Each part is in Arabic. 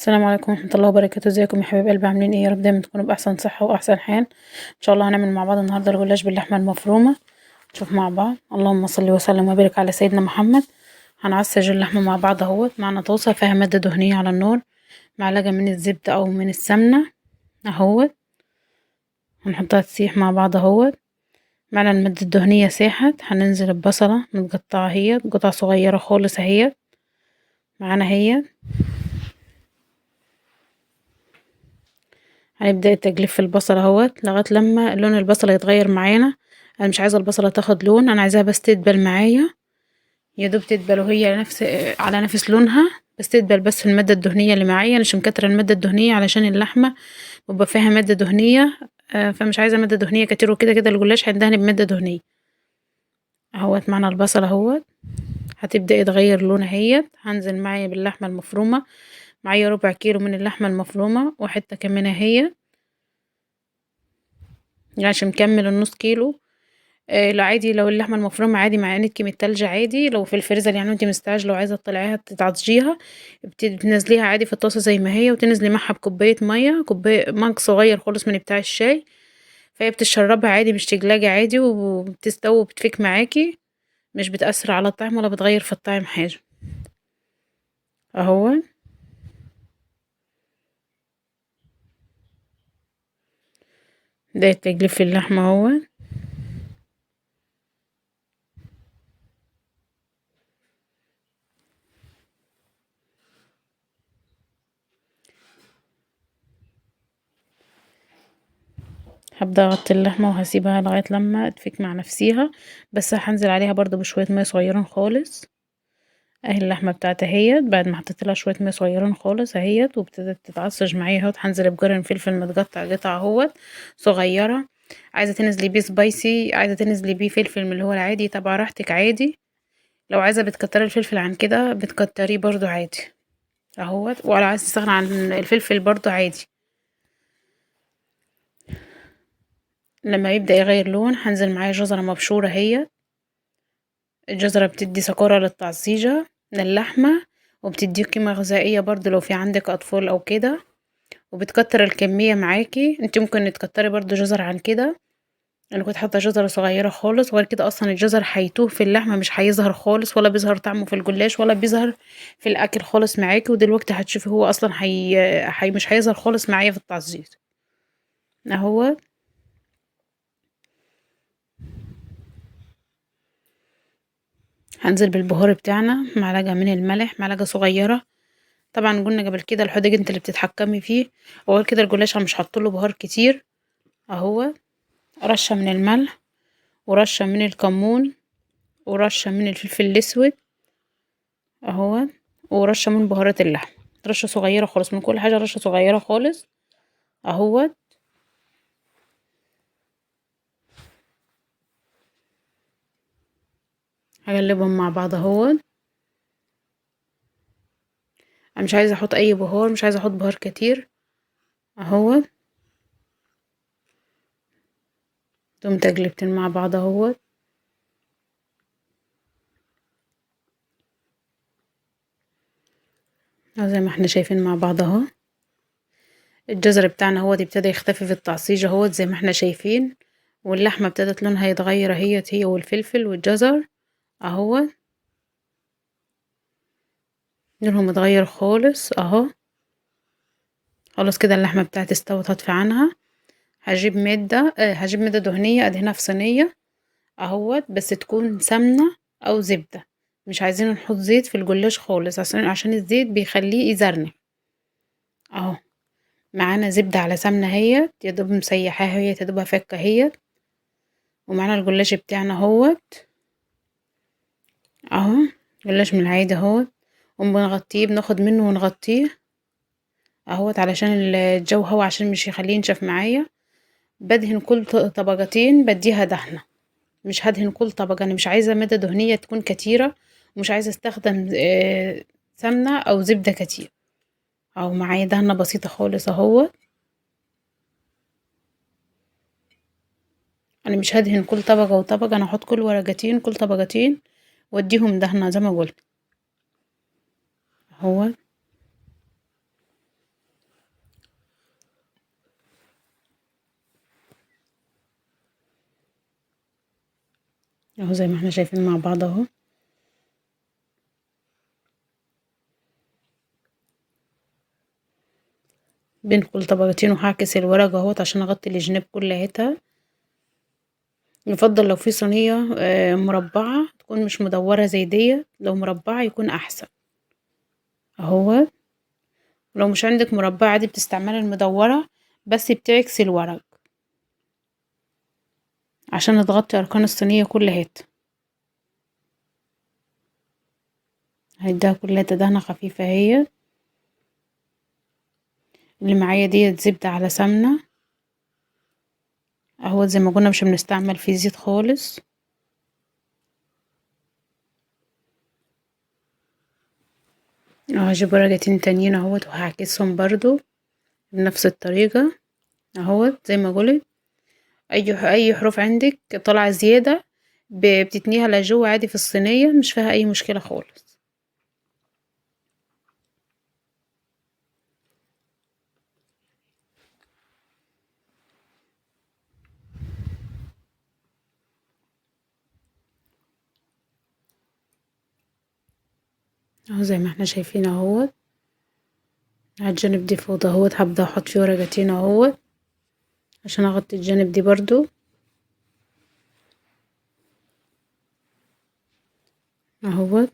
السلام عليكم ورحمة الله وبركاته. ازيكم يا حبايب قلبي؟ عاملين ايه؟ يا رب دايما تكونوا بأحسن صحة وأحسن حال. ان شاء الله هنعمل مع بعض النهارده الجلاش باللحمة المفرومة. نشوف مع بعض. اللهم صل وسلم وبارك على سيدنا محمد. هنعصج اللحمة مع بعض اهوت. معنا طاسة فيها مادة دهنية على النار، معلقة من الزبدة أو من السمنة اهوت، هنحطها تسيح مع بعض اهوت. معنا المادة الدهنية ساحت، هننزل ببصلة متقطعة اهيت قطع صغيرة خالص اهيت معانا اهيت. هنبدأ التجليب في البصل اهوت لغاية لما لون البصلة يتغير معانا. انا مش عايزة البصلة تاخد لون، انا عايزاها بس تدبل معايا، يا دوب تدبل وهي على نفس لونها، بس تدبل بس في المادة الدهنية اللي معايا. انا مش مكترة المادة الدهنية علشان اللحمة بيبقى فيها مادة دهنية، فمش عايزة مادة دهنية كتير، وكده كده الجلاش هيندهن بمادة دهنية اهوت. معنا البصل اهوت هتبدأ يتغير لونها اهيت. هنزل معايا باللحمة المفرومة، معايا ربع كيلو من اللحمة المفرومة وحتة كمان اهي، يعني عشان مكمل النص كيلو. لو عادي، لو اللحمة المفرومة عادي مع عينك من التلج عادي، لو في الفريزر يعني انت مستعجلة وعايزة تطلعيها تعصجيها، بتنزليها عادي في الطاسة زي ما هي، وتنزلي معها بكوباية مية، كوباية مج صغير خالص من بتاع الشاي، فهي بتشربها عادي، مش تجلاجي عادي، وبتستوي وبتفك معاكي، مش بتأثر على الطعم ولا بتغير في الطعم حاجة اهو. ده التجليف في اللحمة اهو. هبدأ اغطي اللحمة وهسيبها لغاية لما تفك مع نفسيها، بس هنزل عليها برضو بشوية مية صغيرين خالص. اهي اللحمة بتاعتي اهيت بعد ما حطيت لها شوية مية صغيرين خالص اهيت، وابتدت تتعصج معايا اهوت. هنزل بجرن فلفل متقطع قطع اهوت صغيرة. عايزة تنزلي بيه سبايسي، عايزة تنزلي بيه فلفل من اللي هو العادي، تبع راحتك عادي. لو عايزة بتكتري الفلفل عن كده بتكتريه برضو عادي اهوت، ولا عايزة تستغنى عن الفلفل برضو عادي. لما يبدأ يغير لون هنزل معايا جزرة مبشورة اهيت. الجزرة بتدي سكرة للتعصيجة للحمة، وبتدي قيمة غذائية برضو لو في عندك أطفال أو كده، وبتكتر الكمية معاكي. انت ممكن تكتري برضو جزر عن كده. انا كنت حاطه جزره صغيره خالص، وغير كده اصلا الجزر هيتوه في اللحمه، مش هيظهر خالص، ولا بيظهر طعمه في الجلاش، ولا بيظهر في الاكل خالص معاكي. ودلوقتي هتشوفي هو اصلا مش هيظهر خالص معايا في التعزيز اهو. هنزل بالبهار بتاعنا، معلقه من الملح، معلقه صغيره. طبعا قلنا قبل كده الحدق انت اللي بتتحكمي فيه، وغير كده الجلاش مش هحطله بهار كتير اهو. رشه من الملح، ورشه من الكمون، ورشه من الفلفل الاسود اهو، ورشه من بهارات اللحم، رشه صغيره خالص من كل حاجه، رشه صغيره خالص اهو. هقلبهم مع بعض اهو. انا مش عايزه احط اي بهار، مش عايزه احط بهار كتير اهو. دول تقلبتين مع بعض اهو. زي ما احنا شايفين مع بعض اهو. الجزر بتاعنا اهو ابتدى يختفي في التعصيج اهو زي ما احنا شايفين، واللحمه ابتدت لونها يتغير اهيت، هي والفلفل والجزر اهو، لونهم اتغير خالص اهو. خلاص كده اللحمه بتاعتي استوت، هطفي عنها. هجيب مادة دهنية ادهنها في صينية اهوت، بس تكون سمنة او زبدة. مش عايزين نحط زيت في الجلاش خالص، عشان الزيت بيخليه يزرني اهو. معانا زبدة على سمنة اهيت، يا دوب مسيحاها اهيت، يا دوب فكة اهيت. ومعانا الجلاش بتاعنا اهوت اهو، جلاش من العادي اهوت، وبنغطيه، بناخد منه ونغطيه اهوت علشان الجو هوا، عشان مش يخليه ينشف معايا. بدهن كل طبقتين بديها دهنة، مش هدهن كل طبقة. انا مش عايزة مادة دهنية تكون كتيرة، ومش عايزة استخدم سمنة او زبدة كتير اهو. معايا دهنة بسيطة خالص اهو. انا مش هدهن كل طبقة وطبقة، انا هحط كل ورقتين، كل طبقتين واديهم دهنة زي ما قلت اهو. اهو زي ما احنا شايفين مع بعض اهو. بين كل طبقتين، وهعكس الورق اهوت عشان اغطي الجناب كلها. يفضل لو في صينية مربعة تكون مش مدورة زي ديت، لو مربعة يكون احسن اهو. لو مش عندك مربعة عادي بتستعملي المدورة، بس بتعكسي الورق عشان تغطي اركان الصينية كلها. هيديها كلها دهنة خفيفة اهي. اللي معايا ديت زبدة على سمنة اهو، زي ما قلنا مش بنستعمل فيه زيت خالص. اهو هجيب ورقتين تانيين اهوت وهعكسهم برضو بنفس الطريقة اهوت زي ما قلت. اي حروف عندك طالعة زيادة بتتنيها لجوه عادي في الصينية، مش فيها اي مشكلة خالص. اهو زي ما احنا شايفين اهوت. على الجانب دي فوضى اهوت، هبدأ احط فيه ورقتين اهوت عشان اغطي الجانب دي برضو اهوت.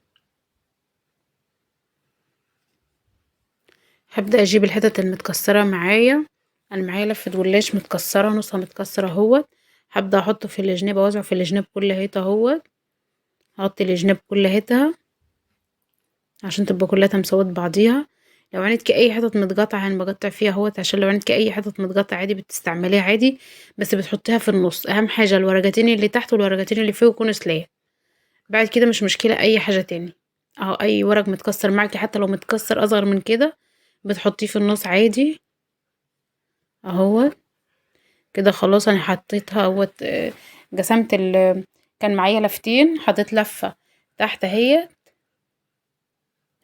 هبدأ اجيب الحتت المتكسرة معايا. انا معايا لفة جلاش متكسرة، نصها متكسرة اهوت. هبدأ احطه في الجناب، اوزعه في الجناب كلها اهوت. هغطي الجناب كلها عشان تبقى كلها مسود بعضيها. لو عندك اي حتت متقطعه انا بقطع فيها اهوت، عشان لو عندك اي حتت متقطعه عادي بتستعمليها عادي، بس بتحطيها في النص. اهم حاجه الورقتين اللي تحت والورقتين اللي فوق يكونوا سلام. بعد كده مش مشكله اي حاجه تاني. اهو اي ورق متكسر معاكي حتى لو متكسر اصغر من كده بتحطيه في النص عادي اهو. كده خلاص انا حطيتها اهوت. قسمت كان معايا لفتين، حطيت لفه تحت اهي.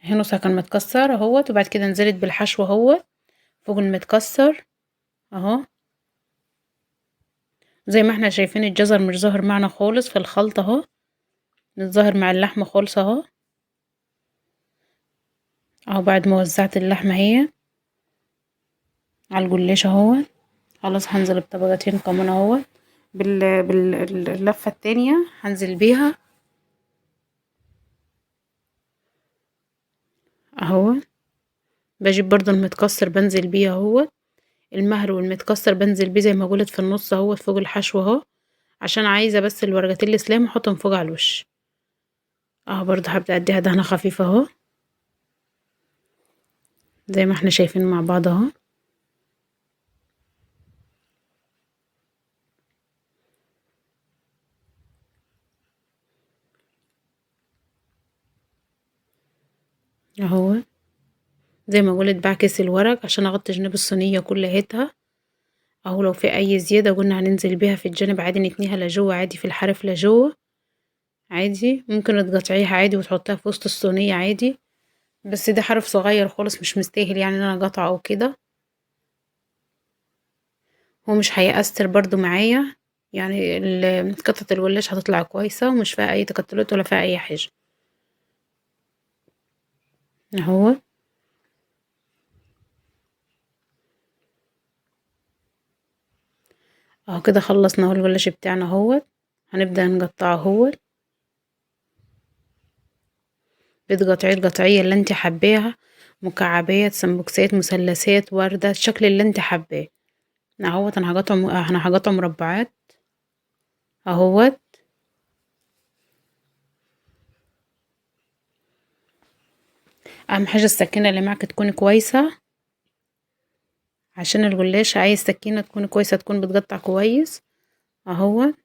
نصها كان متكسر اهوت، وبعد كده نزلت بالحشو اهوت فوق المتكسر اهو. زي ما احنا شايفين الجزر مش ظاهر معنا خالص في الخلطة اهو، مش ظاهر مع اللحمة خالص اهو. اهو بعد ما وزعت اللحمة اهي على الجلاش اهو، خلاص هنزل بطبقتين كمان اهو. باللفة التانية هنزل بيها اهو. بجيب برضو المتكسر بنزل بيه اهو. المهر والمتكسر بنزل بيه زي ما قلت في النص اهو فوق الحشو اهو، عشان عايزة بس الورقتين الاسلام احطهم فوق على الوش اهو. برضو هبدأ اديها دهنة خفيفة اهو زي ما احنا شايفين مع بعض اهو. اهو زي ما قلت بعكس الورق عشان اغطي جناب الصينية كلها اهو. لو في اي زيادة قلنا هننزل بيها في الجانب عادي، نتنيها لجوه عادي في الحرف لجوه عادي. ممكن تقطعيها عادي وتحطها في وسط الصينية عادي، بس ده حرف صغير خالص مش مستاهل يعني ان انا قطعه او كده. هو مش هيأثر برضو معايا يعني، قطعة الجلاش هتطلع كويسة ومش فيها اي تكتلات ولا فيها اي حاجة اهو. اهو كده خلصنا اهو الجلاش بتاعنا اهو. هنبدأ نقطعه اهو. بتقطعيه القطعية اللي انت حباها، مكعبات، سمبوكسات، مثلثات، وردة، الشكل اللي انت حباه اهوت. انا هقطع مربعات اهوت. اهم حاجة السكينة اللي معك تكون كويسة، عشان الجلاش عايز سكينة تكون كويسة تكون بتقطع كويس اهوت،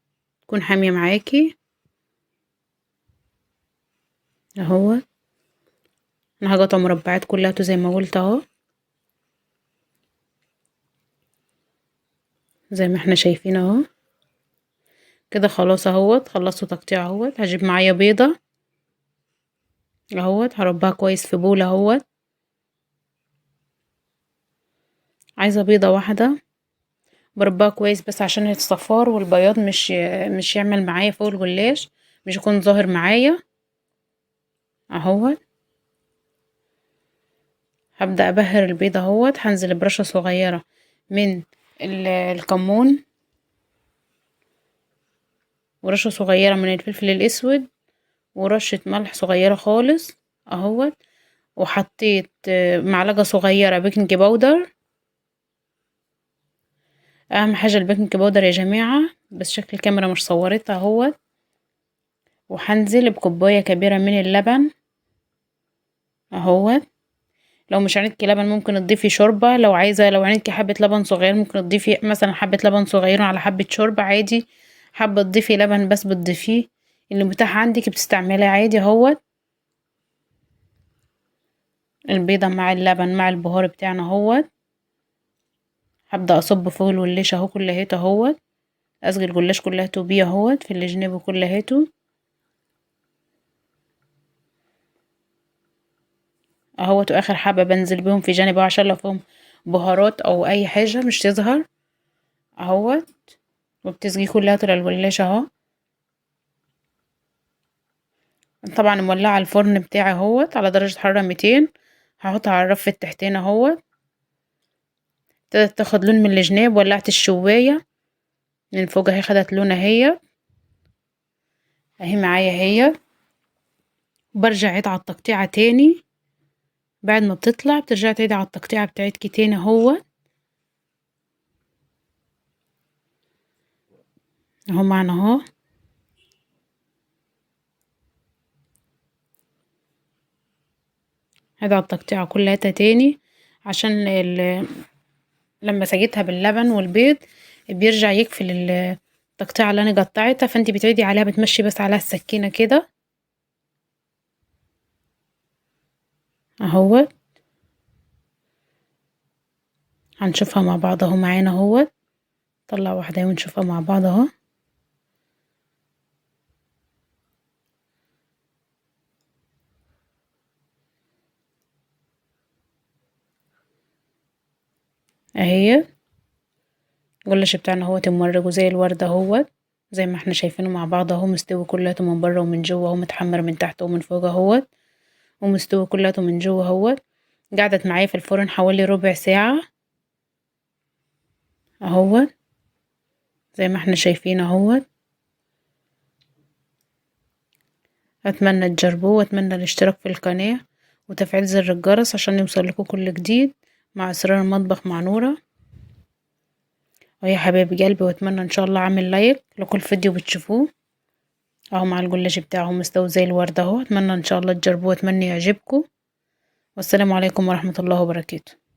تكون حامية معاكي اهوت. انا هقطع مربعات كلها زي ما قلت اهو، زي ما احنا شايفين اهو. كده خلاص اهوت خلصت تقطيع اهوت. هجيب معايا بيضة اهوت، هربها كويس في بولة اهوت. عايزة بيضة واحدة بربها كويس بس عشان الصفار والبياض مش يعمل معايا فوق الجلاش، مش يكون ظاهر معايا اهوت. هبدأ ابهر البيض اهوت. هنزل برشة صغيرة من الكمون، ورشة صغيرة من الفلفل الاسود، ورشة ملح صغيرة خالص اهوت. وحطيت معلقة صغيرة بيكنج باودر. اهم حاجة البيكنج باودر يا جماعة، بس شكل الكاميرا مش صورتها اهوت. وهنزل بكوباية كبيرة من اللبن اهوت. لو مش عندك لبن ممكن تضيفي شوربة، لو عايزة، لو عندك حبة لبن صغير ممكن تضيفي مثلا حبة لبن صغيرة على حبة شوربة عادي. حابة تضيفي لبن بس بتضيفيه، اللي متاح عندك بتستعمليه عادي اهوت. البيضة مع اللبن مع البهار بتاعنا اهوت. هبدأ اصب فوق الولاش اهو كلهاته اهوت. اسقي الجلاش كلهاته بيه اهوت في الجناب كلهاته اهوت. واخر حبة بنزل بيهم في جانب عشان لو فيهم بهارات او اي حاجة مش تظهر اهوت. وبتسقي كلها طول الجلاش اهو. طبعا مولعة الفرن بتاعي اهوت على درجة حرارة 200. هحطها على الرف التحتين اهوت. ابتدت تاخد لون من الجناب. ولعت الشواية من فوق اهي، خدت لون اهي اهي معايا اهي. برجع عيد على التقطيعة تاني. بعد ما بتطلع بترجع تعيدي على التقطيعة بتاعتك تاني اهو اهو معنا اهو. عيد على التقطيعة كلها تاني عشان لما سقيتها باللبن والبيض بيرجع يقفل التقطيعة اللي انا قطعتها، فانتي بتعيدي عليها، بتمشي بس عليها السكينة كده اهو. هنشوفها مع بعض اهو معانا اهو. طلع واحدة ونشوفها مع بعض اهو اهي. الجلاش بتاعنا اهو مورجه زي الوردة اهو، زي ما احنا شايفينه مع بعض اهو. مستوي كلياته من بره ومن جوه اهو، متحمر من تحت ومن فوق اهو، ومستوي كلياته من جوه اهو. قعدت معايا في الفرن حوالي ربع ساعة اهو، زي ما احنا شايفين اهو. اتمنى تجربوه، واتمنى الاشتراك في القناة وتفعيل زر الجرس عشان يوصل لكم كل جديد مع اسرار المطبخ مع نورة. ويا حبايب قلبي، واتمنى ان شاء الله اعمل لايك لكل فيديو بتشوفوه اهو. مع الجلاش بتاعه مستوي زي الوردة اهو. اتمنى ان شاء الله تجربوه، اتمنى يعجبكم. والسلام عليكم ورحمة الله وبركاته.